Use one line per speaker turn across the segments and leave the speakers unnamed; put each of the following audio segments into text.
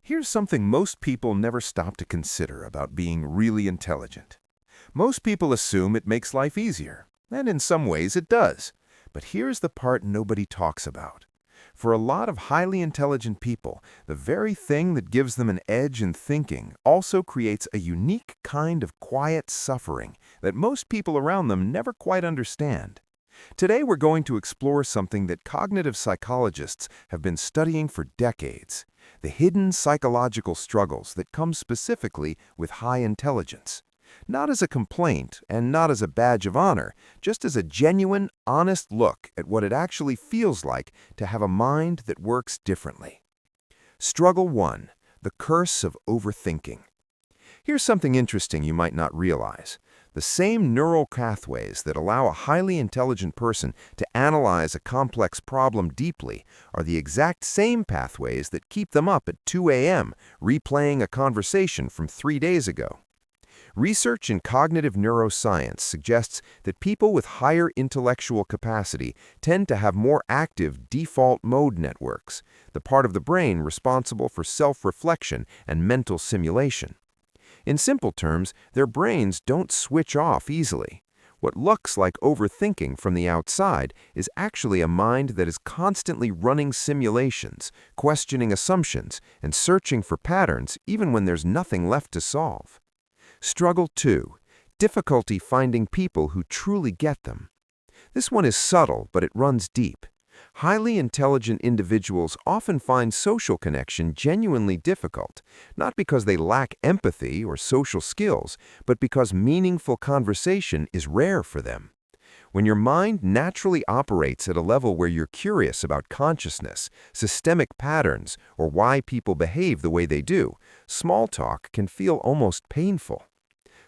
Here's something most people never stop to consider about being really intelligent. Most people assume it makes life easier, and in some ways it does. But here's the part nobody talks about. For a lot of highly intelligent people, the very thing that gives them an edge in thinking also creates a unique kind of quiet suffering that most people around them never quite understand. Today we're going to explore something that cognitive psychologists have been studying for decades: the hidden psychological struggles that come specifically with high intelligence. Not as a complaint and not as a badge of honor, just as a genuine, honest look at what it actually feels like to have a mind that works differently. Struggle 1. The curse of overthinking. Here's something interesting you might not realize. The same neural pathways that allow a highly intelligent person to analyze a complex problem deeply are the exact same pathways that keep them up at 2 a.m. replaying a conversation from 3 days ago. Research in cognitive neuroscience suggests that people with higher intellectual capacity tend to have more active default mode networks, the part of the brain responsible for self-reflection and mental simulation. In simple terms, their brains don't switch off easily. What looks like overthinking from the outside is actually a mind that is constantly running simulations, questioning assumptions, and searching for patterns even when there's nothing left to solve. Struggle 2. Difficulty finding people who truly get them. This one is subtle, but it runs deep. Highly intelligent individuals often find social connection genuinely difficult, not because they lack empathy or social skills, but because meaningful conversation is rare for them. When your mind naturally operates at a level where you're curious about consciousness, systemic patterns, or why people behave the way they do, small talk can feel almost painful.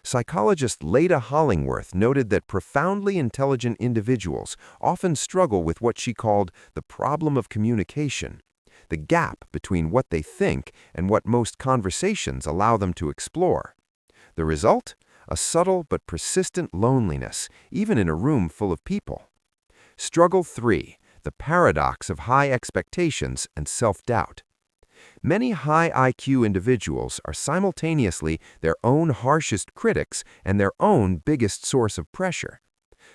Psychologist Leda Hollingworth noted that profoundly intelligent individuals often struggle with what she called the problem of communication, the gap between what they think and what most conversations allow them to explore. The result? A subtle but persistent loneliness, even in a room full of people. Struggle 3. The paradox of high expectations and self-doubt. Many high IQ individuals are simultaneously their own harshest critics and their own biggest source of pressure.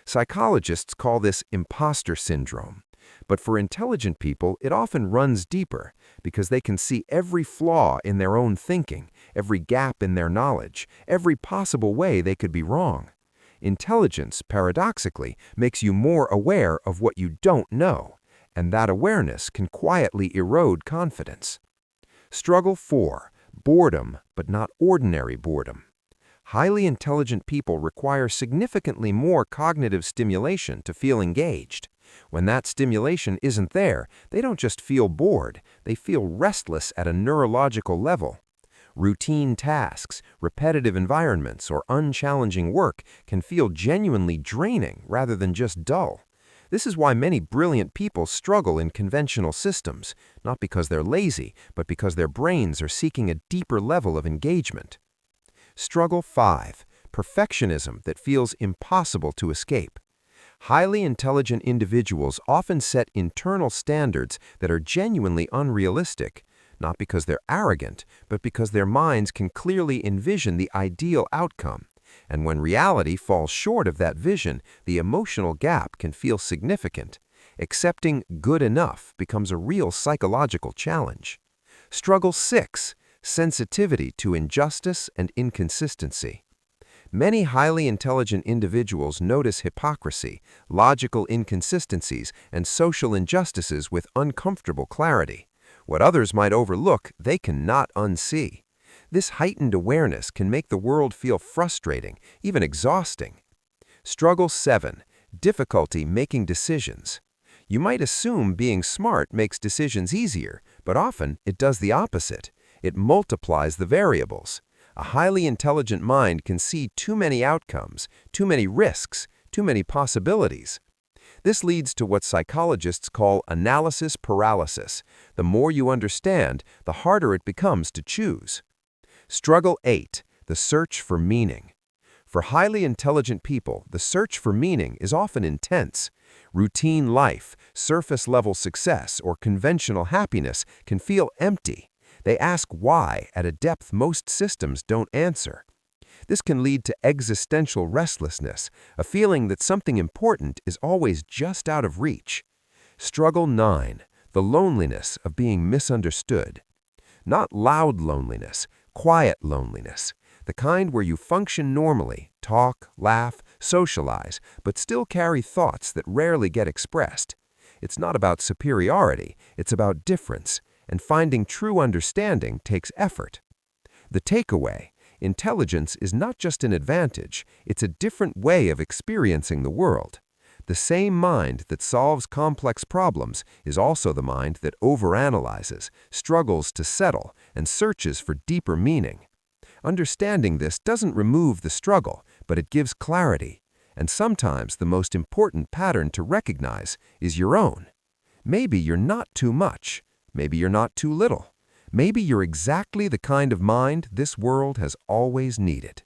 Psychologists call this imposter syndrome. But for intelligent people, it often runs deeper because they can see every flaw in their own thinking, every gap in their knowledge, every possible way they could be wrong. Intelligence, paradoxically, makes you more aware of what you don't know, and that awareness can quietly erode confidence. Struggle 4. Boredom, but not ordinary boredom. Highly intelligent people require significantly more cognitive stimulation to feel engaged. When that stimulation isn't there, they don't just feel bored, they feel restless at a neurological level. Routine tasks, repetitive environments, or unchallenging work can feel genuinely draining rather than just dull. This is why many brilliant people struggle in conventional systems, not because they're lazy, but because their brains are seeking a deeper level of engagement. Struggle 5. Perfectionism that feels impossible to escape. Highly intelligent individuals often set internal standards that are genuinely unrealistic, not because they're arrogant, but because their minds can clearly envision the ideal outcome. And when reality falls short of that vision, the emotional gap can feel significant. Accepting good enough becomes a real psychological challenge. Struggle 6. Sensitivity to injustice and inconsistency. Many highly intelligent individuals notice hypocrisy, logical inconsistencies, and social injustices with uncomfortable clarity. What others might overlook, they cannot unsee. This heightened awareness can make the world feel frustrating, even exhausting. Struggle 7. Difficulty making decisions. You might assume being smart makes decisions easier, but often it does the opposite. It multiplies the variables. A highly intelligent mind can see too many outcomes, too many risks, too many possibilities. This leads to what psychologists call analysis paralysis. The more you understand, the harder it becomes to choose. Struggle 8. The search for meaning. For highly intelligent people, the search for meaning is often intense. Routine life, surface-level success, or conventional happiness can feel empty.
They ask why at a depth most systems don't answer. This can lead to existential restlessness, a feeling that something important is always just out of reach. Struggle 9. The loneliness of being misunderstood. Not loud loneliness, quiet loneliness. The kind where you function normally, talk, laugh, socialize, but still carry thoughts that rarely get expressed. It's not about superiority, it's about difference, and finding true understanding takes effort. The takeaway: intelligence is not just an advantage, it's a different way of experiencing the world. The same mind that solves complex problems is also the mind that overanalyzes, struggles to settle, and searches for deeper meaning. Understanding this doesn't remove the struggle, but it gives clarity. And sometimes the most important pattern to recognize is your own. Maybe you're not too much. Maybe you're not too little. Maybe you're exactly the kind of mind this world has always needed.